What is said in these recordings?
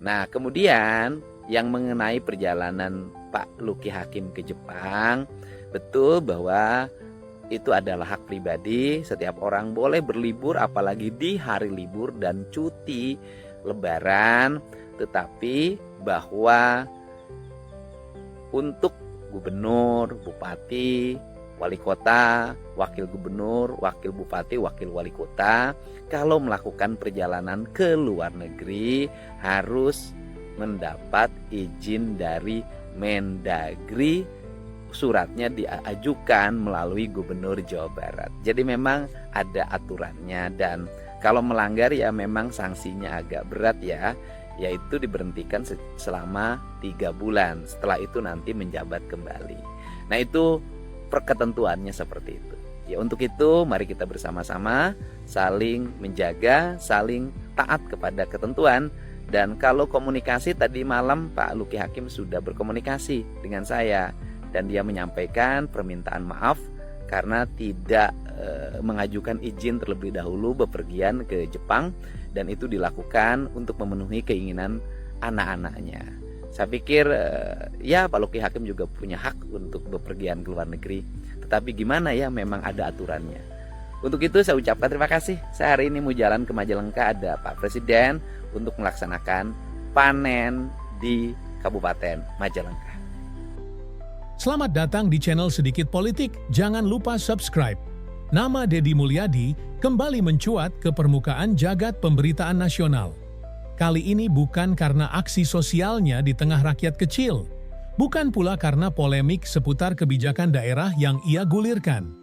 Nah, kemudian yang mengenai perjalanan Pak Lucky Hakim ke Jepang, betul bahwa itu adalah hak pribadi. Setiap orang boleh berlibur, apalagi di hari libur dan cuti Lebaran. Tetapi bahwa untuk gubernur, bupati, wali kota, wakil gubernur, wakil bupati, wakil wali kota, kalau melakukan perjalanan ke luar negeri harus mendapat izin dari Mendagri. Suratnya diajukan melalui Gubernur Jawa Barat. Jadi memang ada aturannya, dan kalau melanggar ya memang sanksinya agak berat ya, yaitu diberhentikan selama 3 bulan. Setelah itu nanti menjabat kembali. Nah, itu perketentuannya seperti itu. Ya, untuk itu mari kita bersama-sama saling menjaga, saling taat kepada ketentuan. Dan kalau komunikasi, tadi malam Pak Lucky Hakim sudah berkomunikasi dengan saya, dan dia menyampaikan permintaan maaf karena tidak mengajukan izin terlebih dahulu bepergian ke Jepang, dan itu dilakukan untuk memenuhi keinginan anak-anaknya. Saya pikir ya Pak Lucky Hakim juga punya hak untuk bepergian ke luar negeri, tetapi gimana ya, memang ada aturannya. Untuk itu saya ucapkan terima kasih. Saya hari ini mau jalan ke Majalengka, ada Pak Presiden untuk melaksanakan panen di Kabupaten Majalengka. Selamat datang di channel Sedikit Politik. Jangan lupa subscribe. Nama Deddy Mulyadi kembali mencuat ke permukaan jagat pemberitaan nasional. Kali ini bukan karena aksi sosialnya di tengah rakyat kecil, bukan pula karena polemik seputar kebijakan daerah yang ia gulirkan.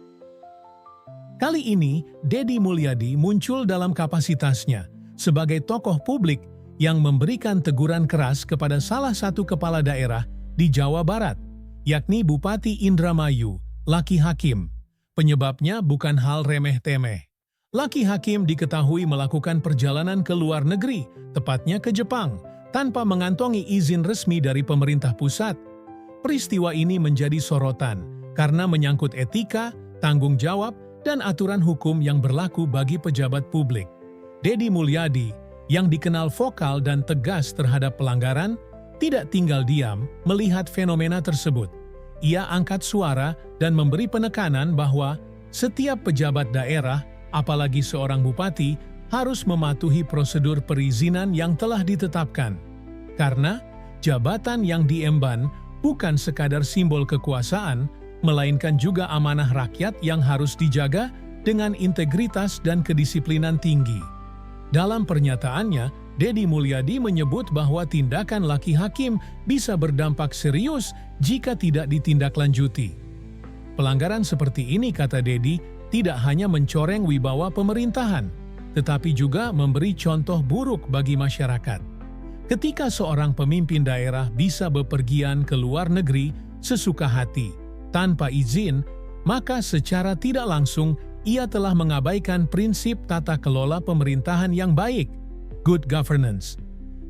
Kali ini, Deddy Mulyadi muncul dalam kapasitasnya sebagai tokoh publik yang memberikan teguran keras kepada salah satu kepala daerah di Jawa Barat, yakni Bupati Indramayu, Lucky Hakim. Penyebabnya bukan hal remeh-temeh. Lucky Hakim diketahui melakukan perjalanan ke luar negeri, tepatnya ke Jepang, tanpa mengantongi izin resmi dari pemerintah pusat. Peristiwa ini menjadi sorotan karena menyangkut etika, tanggung jawab, dan aturan hukum yang berlaku bagi pejabat publik. Deddy Mulyadi, yang dikenal vokal dan tegas terhadap pelanggaran, tidak tinggal diam melihat fenomena tersebut. Ia angkat suara dan memberi penekanan bahwa setiap pejabat daerah, apalagi seorang bupati, harus mematuhi prosedur perizinan yang telah ditetapkan. Karena jabatan yang diemban bukan sekadar simbol kekuasaan, melainkan juga amanah rakyat yang harus dijaga dengan integritas dan kedisiplinan tinggi. Dalam pernyataannya, Deddy Mulyadi menyebut bahwa tindakan Lucky Hakim bisa berdampak serius jika tidak ditindaklanjuti. Pelanggaran seperti ini, kata Deddy, tidak hanya mencoreng wibawa pemerintahan, tetapi juga memberi contoh buruk bagi masyarakat. Ketika seorang pemimpin daerah bisa bepergian ke luar negeri sesuka hati, tanpa izin, maka secara tidak langsung ia telah mengabaikan prinsip tata kelola pemerintahan yang baik, good governance.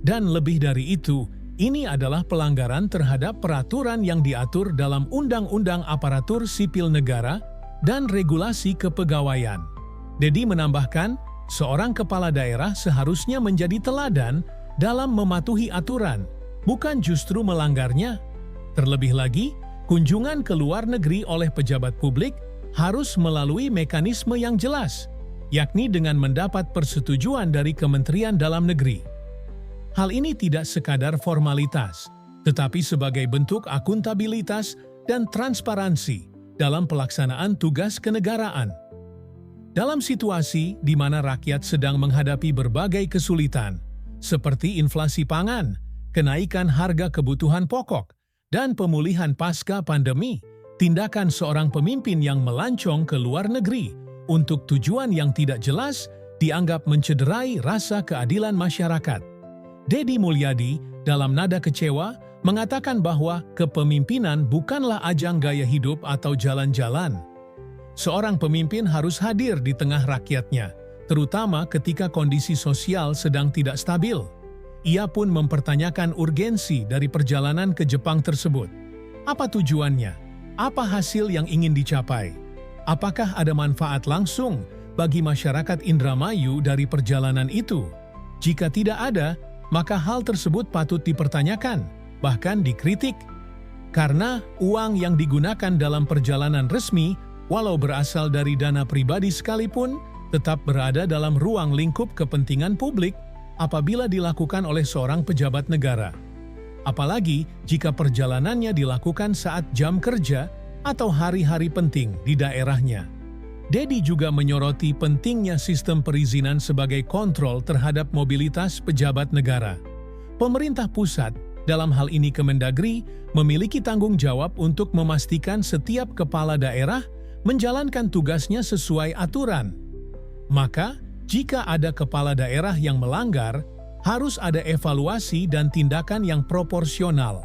Dan lebih dari itu, ini adalah pelanggaran terhadap peraturan yang diatur dalam Undang-Undang Aparatur Sipil Negara dan Regulasi Kepegawaian. Deddy menambahkan, seorang kepala daerah seharusnya menjadi teladan dalam mematuhi aturan, bukan justru melanggarnya. Terlebih lagi, kunjungan ke luar negeri oleh pejabat publik harus melalui mekanisme yang jelas, yakni dengan mendapat persetujuan dari Kementerian Dalam Negeri. Hal ini tidak sekadar formalitas, tetapi sebagai bentuk akuntabilitas dan transparansi dalam pelaksanaan tugas kenegaraan. Dalam situasi di mana rakyat sedang menghadapi berbagai kesulitan, seperti inflasi pangan, kenaikan harga kebutuhan pokok, dan pemulihan pasca pandemi, tindakan seorang pemimpin yang melancong ke luar negeri untuk tujuan yang tidak jelas dianggap mencederai rasa keadilan masyarakat. Deddy Mulyadi dalam nada kecewa mengatakan bahwa kepemimpinan bukanlah ajang gaya hidup atau jalan-jalan. Seorang pemimpin harus hadir di tengah rakyatnya, terutama ketika kondisi sosial sedang tidak stabil. Ia pun mempertanyakan urgensi dari perjalanan ke Jepang tersebut. Apa tujuannya? Apa hasil yang ingin dicapai? Apakah ada manfaat langsung bagi masyarakat Indramayu dari perjalanan itu? Jika tidak ada, maka hal tersebut patut dipertanyakan, bahkan dikritik. Karena uang yang digunakan dalam perjalanan resmi, walau berasal dari dana pribadi sekalipun, tetap berada dalam ruang lingkup kepentingan publik apabila dilakukan oleh seorang pejabat negara. Apalagi jika perjalanannya dilakukan saat jam kerja atau hari-hari penting di daerahnya. Dedi juga menyoroti pentingnya sistem perizinan sebagai kontrol terhadap mobilitas pejabat negara. Pemerintah pusat, dalam hal ini Kemendagri, memiliki tanggung jawab untuk memastikan setiap kepala daerah menjalankan tugasnya sesuai aturan. Maka, jika ada kepala daerah yang melanggar, harus ada evaluasi dan tindakan yang proporsional.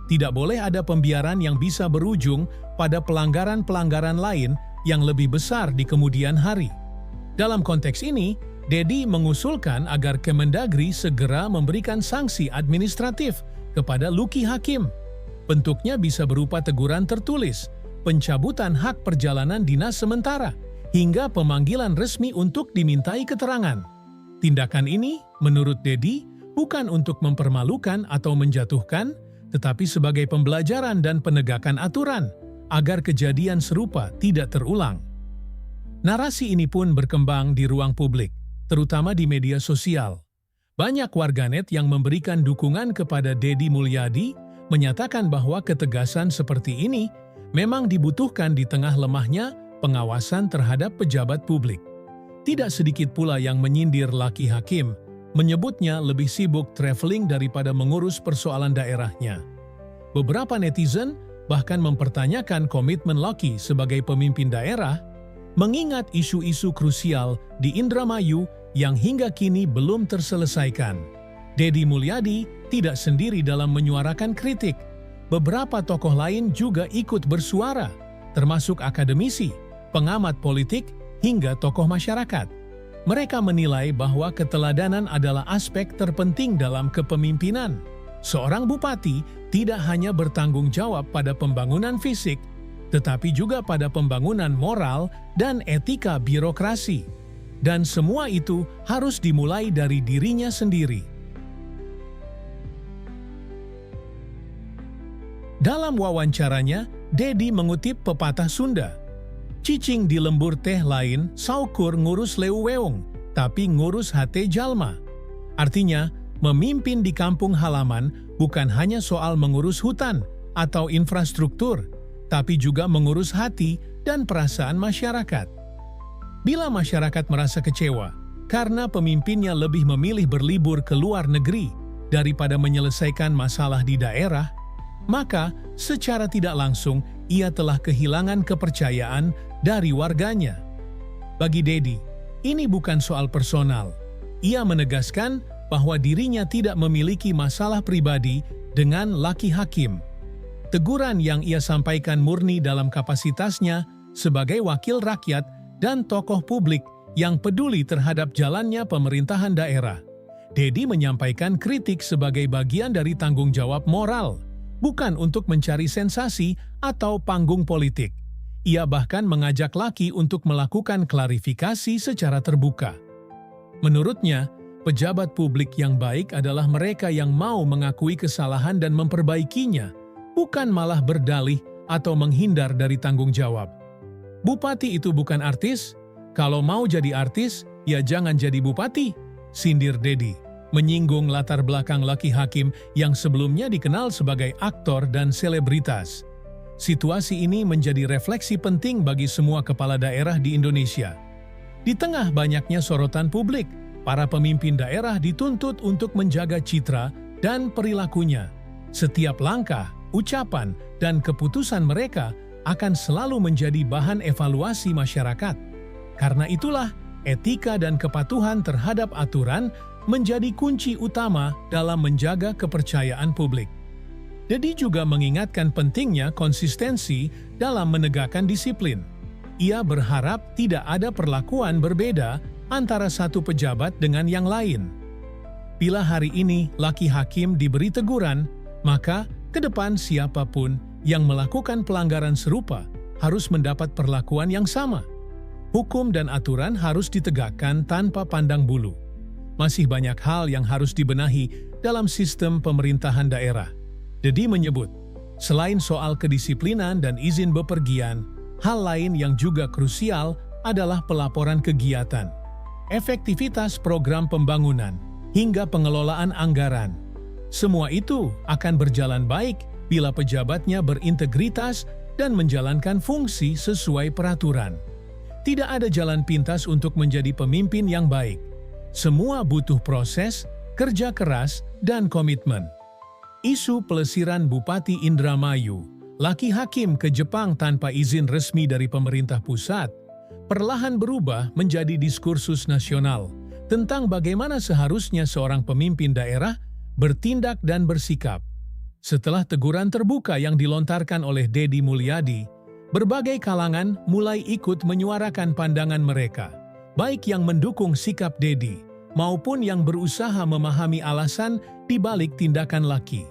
Tidak boleh ada pembiaran yang bisa berujung pada pelanggaran-pelanggaran lain yang lebih besar di kemudian hari. Dalam konteks ini, Dedi mengusulkan agar Kemendagri segera memberikan sanksi administratif kepada Luki Hakim. Bentuknya bisa berupa teguran tertulis, pencabutan hak perjalanan dinas sementara, hingga pemanggilan resmi untuk dimintai keterangan. Tindakan ini, menurut Dedi, bukan untuk mempermalukan atau menjatuhkan, tetapi sebagai pembelajaran dan penegakan aturan, agar kejadian serupa tidak terulang. Narasi ini pun berkembang di ruang publik, terutama di media sosial. Banyak warganet yang memberikan dukungan kepada Dedi Mulyadi menyatakan bahwa ketegasan seperti ini memang dibutuhkan di tengah lemahnya pengawasan terhadap pejabat publik. Tidak sedikit pula yang menyindir Luki Hakim, menyebutnya lebih sibuk traveling daripada mengurus persoalan daerahnya. Beberapa netizen bahkan mempertanyakan komitmen Luki sebagai pemimpin daerah, mengingat isu-isu krusial di Indramayu yang hingga kini belum terselesaikan. Dedi Mulyadi tidak sendiri dalam menyuarakan kritik. Beberapa tokoh lain juga ikut bersuara, termasuk akademisi, pengamat politik, hingga tokoh masyarakat. Mereka menilai bahwa keteladanan adalah aspek terpenting dalam kepemimpinan. Seorang bupati tidak hanya bertanggung jawab pada pembangunan fisik, tetapi juga pada pembangunan moral dan etika birokrasi. Dan semua itu harus dimulai dari dirinya sendiri. Dalam wawancaranya, Dedi mengutip pepatah Sunda, "Cicing di lembur teh lain, saukur ngurus leuweung, tapi ngurus hate jalma." Artinya, memimpin di kampung halaman bukan hanya soal mengurus hutan atau infrastruktur, tapi juga mengurus hati dan perasaan masyarakat. Bila masyarakat merasa kecewa karena pemimpinnya lebih memilih berlibur ke luar negeri daripada menyelesaikan masalah di daerah, maka secara tidak langsung ia telah kehilangan kepercayaan dari warganya. Bagi Dedi, ini bukan soal personal. Ia menegaskan bahwa dirinya tidak memiliki masalah pribadi dengan Luki Hakim. Teguran yang ia sampaikan murni dalam kapasitasnya sebagai wakil rakyat dan tokoh publik yang peduli terhadap jalannya pemerintahan daerah. Dedi menyampaikan kritik sebagai bagian dari tanggung jawab moral, bukan untuk mencari sensasi atau panggung politik. Ia bahkan mengajak Luki untuk melakukan klarifikasi secara terbuka. Menurutnya, pejabat publik yang baik adalah mereka yang mau mengakui kesalahan dan memperbaikinya, bukan malah berdalih atau menghindar dari tanggung jawab. Bupati itu bukan artis? Kalau mau jadi artis, ya jangan jadi bupati, sindir Dedi, menyinggung latar belakang Luki Hakim yang sebelumnya dikenal sebagai aktor dan selebritas. Situasi ini menjadi refleksi penting bagi semua kepala daerah di Indonesia. Di tengah banyaknya sorotan publik, para pemimpin daerah dituntut untuk menjaga citra dan perilakunya. Setiap langkah, ucapan, dan keputusan mereka akan selalu menjadi bahan evaluasi masyarakat. Karena itulah, etika dan kepatuhan terhadap aturan menjadi kunci utama dalam menjaga kepercayaan publik. Dedi juga mengingatkan pentingnya konsistensi dalam menegakkan disiplin. Ia berharap tidak ada perlakuan berbeda antara satu pejabat dengan yang lain. Bila hari ini Luki Hakim diberi teguran, maka ke depan siapapun yang melakukan pelanggaran serupa harus mendapat perlakuan yang sama. Hukum dan aturan harus ditegakkan tanpa pandang bulu. masih banyak hal yang harus dibenahi dalam sistem pemerintahan daerah. Dedi menyebut, selain soal kedisiplinan dan izin bepergian, hal lain yang juga krusial adalah pelaporan kegiatan, efektivitas program pembangunan, hingga pengelolaan anggaran. Semua itu akan berjalan baik bila pejabatnya berintegritas dan menjalankan fungsi sesuai peraturan. Tidak ada jalan pintas untuk menjadi pemimpin yang baik. Semua butuh proses, kerja keras, dan komitmen. Isu pelesiran Bupati Indramayu, laki hakim ke Jepang tanpa izin resmi dari pemerintah pusat, perlahan berubah menjadi diskursus nasional tentang bagaimana seharusnya seorang pemimpin daerah bertindak dan bersikap. Setelah teguran terbuka yang dilontarkan oleh Dedi Mulyadi, berbagai kalangan mulai ikut menyuarakan pandangan mereka, baik yang mendukung sikap Dedi maupun yang berusaha memahami alasan di balik tindakan laki.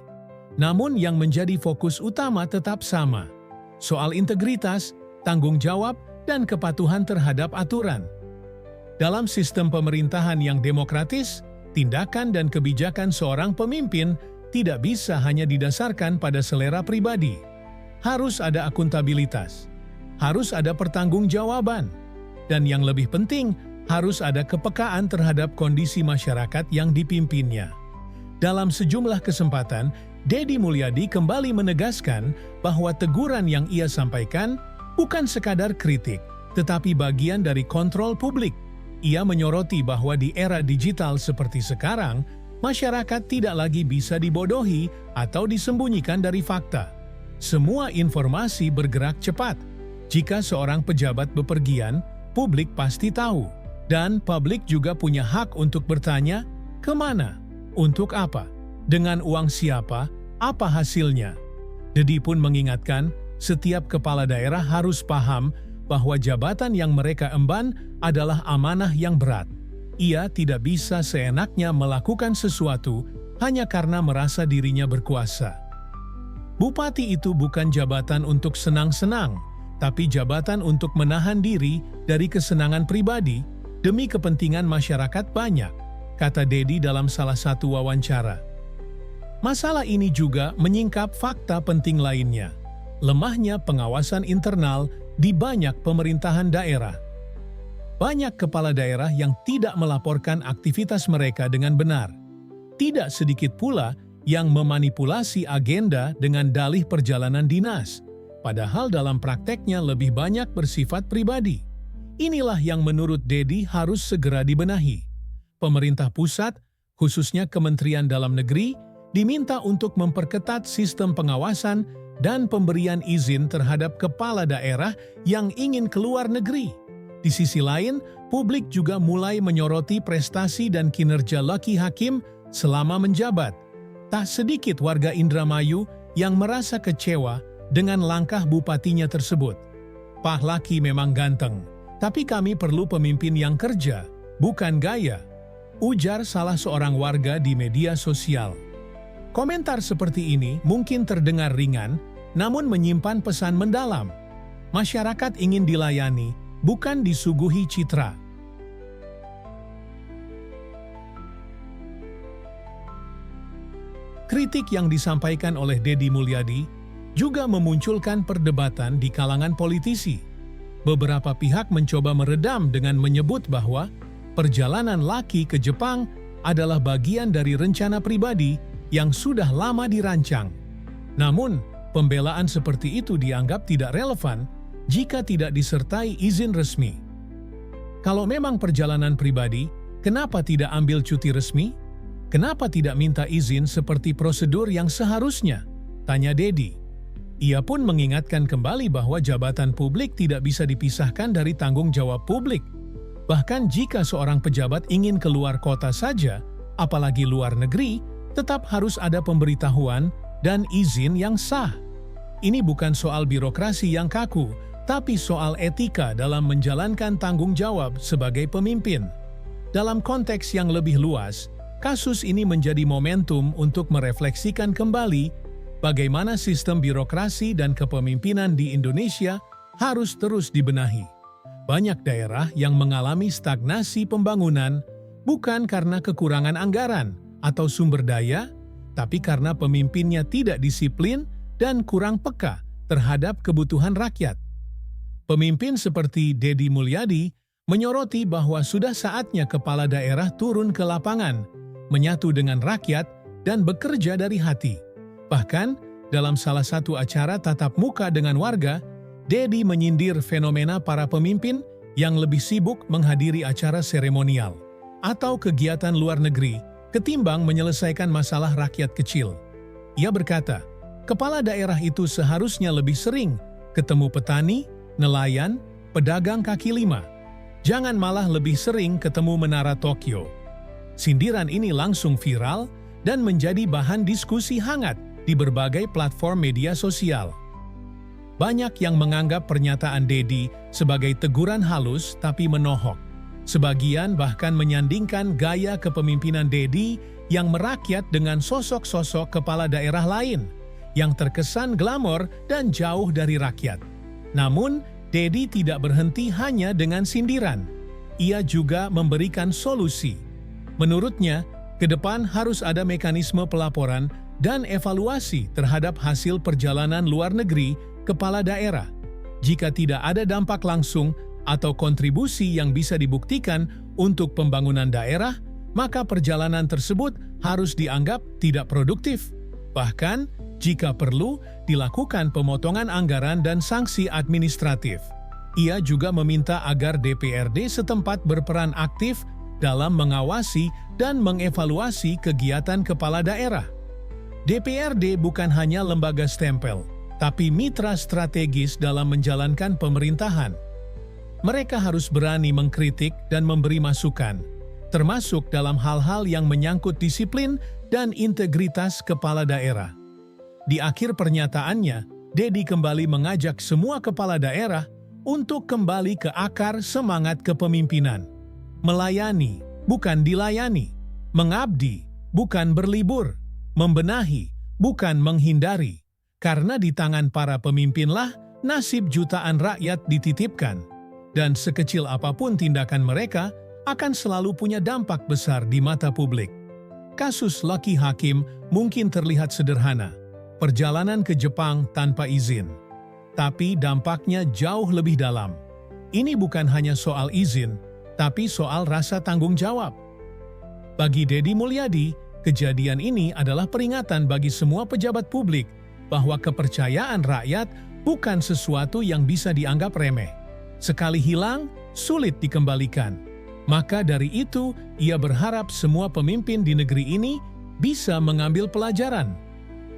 Namun yang menjadi fokus utama tetap sama, soal integritas, tanggung jawab, dan kepatuhan terhadap aturan. Dalam sistem pemerintahan yang demokratis, tindakan dan kebijakan seorang pemimpin tidak bisa hanya didasarkan pada selera pribadi. Harus ada akuntabilitas, harus ada pertanggungjawaban, dan yang lebih penting, harus ada kepekaan terhadap kondisi masyarakat yang dipimpinnya. Dalam sejumlah kesempatan, Dedi Mulyadi kembali menegaskan bahwa teguran yang ia sampaikan bukan sekadar kritik, tetapi bagian dari kontrol publik. Ia menyoroti bahwa di era digital seperti sekarang, masyarakat tidak lagi bisa dibodohi atau disembunyikan dari fakta. Semua informasi bergerak cepat. Jika seorang pejabat bepergian, publik pasti tahu. Dan publik juga punya hak untuk bertanya, kemana? Untuk apa? Dengan uang siapa? Apa hasilnya? Dedi pun mengingatkan, setiap kepala daerah harus paham bahwa jabatan yang mereka emban adalah amanah yang berat. Ia tidak bisa seenaknya melakukan sesuatu hanya karena merasa dirinya berkuasa. Bupati itu bukan jabatan untuk senang-senang, tapi jabatan untuk menahan diri dari kesenangan pribadi demi kepentingan masyarakat banyak, kata Dedi dalam salah satu wawancara. Masalah ini juga menyingkap fakta penting lainnya, lemahnya pengawasan internal di banyak pemerintahan daerah. Banyak kepala daerah yang tidak melaporkan aktivitas mereka dengan benar. Tidak sedikit pula yang memanipulasi agenda dengan dalih perjalanan dinas, padahal dalam prakteknya lebih banyak bersifat pribadi. Inilah yang menurut Dedi harus segera dibenahi. Pemerintah pusat, khususnya Kementerian Dalam Negeri, diminta untuk memperketat sistem pengawasan dan pemberian izin terhadap kepala daerah yang ingin keluar negeri. Di sisi lain, publik juga mulai menyoroti prestasi dan kinerja laki hakim selama menjabat. Tak sedikit warga Indramayu yang merasa kecewa dengan langkah bupatinya tersebut. Pak Laki memang ganteng, tapi kami perlu pemimpin yang kerja, bukan gaya, ujar salah seorang warga di media sosial. Komentar seperti ini mungkin terdengar ringan, namun menyimpan pesan mendalam. Masyarakat ingin dilayani, bukan disuguhi citra. Kritik yang disampaikan oleh Dedi Mulyadi juga memunculkan perdebatan di kalangan politisi. Beberapa pihak mencoba meredam dengan menyebut bahwa perjalanan Laki ke Jepang adalah bagian dari rencana pribadi yang sudah lama dirancang. Namun, pembelaan seperti itu dianggap tidak relevan jika tidak disertai izin resmi. Kalau memang perjalanan pribadi, kenapa tidak ambil cuti resmi? Kenapa tidak minta izin seperti prosedur yang seharusnya? Tanya Dedi. Ia pun mengingatkan kembali bahwa jabatan publik tidak bisa dipisahkan dari tanggung jawab publik. Bahkan jika seorang pejabat ingin keluar kota saja, apalagi luar negeri, tetap harus ada pemberitahuan dan izin yang sah. Ini bukan soal birokrasi yang kaku, tapi soal etika dalam menjalankan tanggung jawab sebagai pemimpin. Dalam konteks yang lebih luas, kasus ini menjadi momentum untuk merefleksikan kembali bagaimana sistem birokrasi dan kepemimpinan di Indonesia harus terus dibenahi. Banyak daerah yang mengalami stagnasi pembangunan bukan karena kekurangan anggaran atau sumber daya, tapi karena pemimpinnya tidak disiplin dan kurang peka terhadap kebutuhan rakyat. Pemimpin seperti Deddy Mulyadi menyoroti bahwa sudah saatnya kepala daerah turun ke lapangan, menyatu dengan rakyat, dan bekerja dari hati. Bahkan, dalam salah satu acara tatap muka dengan warga, Deddy menyindir fenomena para pemimpin yang lebih sibuk menghadiri acara seremonial atau kegiatan luar negeri ketimbang menyelesaikan masalah rakyat kecil. Ia berkata, kepala daerah itu seharusnya lebih sering ketemu petani, nelayan, pedagang kaki lima. Jangan malah lebih sering ketemu Menara Tokyo. Sindiran ini langsung viral dan menjadi bahan diskusi hangat di berbagai platform media sosial. Banyak yang menganggap pernyataan Deddy sebagai teguran halus tapi menohok. Sebagian bahkan menyandingkan gaya kepemimpinan Deddy yang merakyat dengan sosok-sosok kepala daerah lain yang terkesan glamor dan jauh dari rakyat. Namun, Deddy tidak berhenti hanya dengan sindiran. Ia juga memberikan solusi. Menurutnya, ke depan harus ada mekanisme pelaporan dan evaluasi terhadap hasil perjalanan luar negeri kepala daerah. Jika tidak ada dampak langsung atau kontribusi yang bisa dibuktikan untuk pembangunan daerah, maka perjalanan tersebut harus dianggap tidak produktif. Bahkan, jika perlu, dilakukan pemotongan anggaran dan sanksi administratif. Ia juga meminta agar DPRD setempat berperan aktif dalam mengawasi dan mengevaluasi kegiatan kepala daerah. DPRD bukan hanya lembaga stempel, tapi mitra strategis dalam menjalankan pemerintahan. Mereka harus berani mengkritik dan memberi masukan, termasuk dalam hal-hal yang menyangkut disiplin dan integritas kepala daerah. Di akhir pernyataannya, Deddy kembali mengajak semua kepala daerah untuk kembali ke akar semangat kepemimpinan. Melayani, bukan dilayani. Mengabdi, bukan berlibur. Membenahi, bukan menghindari. Karena di tangan para pemimpinlah nasib jutaan rakyat dititipkan. Dan sekecil apapun tindakan mereka akan selalu punya dampak besar di mata publik. Kasus Lucky Hakim mungkin terlihat sederhana. Perjalanan ke Jepang tanpa izin. Tapi dampaknya jauh lebih dalam. Ini bukan hanya soal izin, tapi soal rasa tanggung jawab. Bagi Deddy Mulyadi, kejadian ini adalah peringatan bagi semua pejabat publik bahwa kepercayaan rakyat bukan sesuatu yang bisa dianggap remeh. Sekali hilang, sulit dikembalikan. Maka dari itu, ia berharap semua pemimpin di negeri ini bisa mengambil pelajaran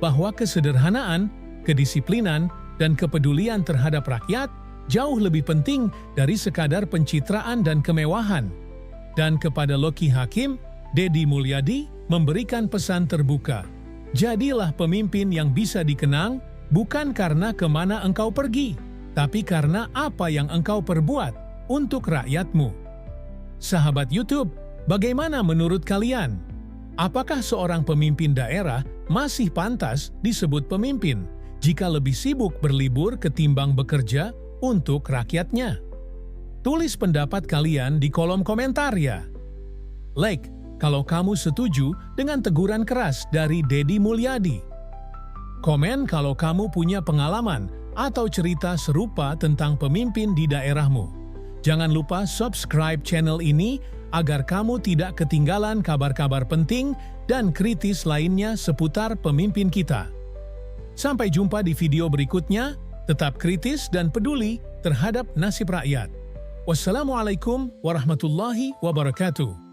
bahwa kesederhanaan, kedisiplinan, dan kepedulian terhadap rakyat jauh lebih penting dari sekadar pencitraan dan kemewahan. Dan kepada Lucky Hakim, Deddy Mulyadi memberikan pesan terbuka. Jadilah pemimpin yang bisa dikenang bukan karena kemana engkau pergi, tapi karena apa yang engkau perbuat untuk rakyatmu. Sahabat YouTube, bagaimana menurut kalian? Apakah seorang pemimpin daerah masih pantas disebut pemimpin jika lebih sibuk berlibur ketimbang bekerja untuk rakyatnya? Tulis pendapat kalian di kolom komentar ya. Like kalau kamu setuju dengan teguran keras dari Deddy Mulyadi. Komen kalau kamu punya pengalaman atau cerita serupa tentang pemimpin di daerahmu. Jangan lupa subscribe channel ini agar kamu tidak ketinggalan kabar-kabar penting dan kritis lainnya seputar pemimpin kita. Sampai jumpa di video berikutnya, tetap kritis dan peduli terhadap nasib rakyat. Wassalamualaikum warahmatullahi wabarakatuh.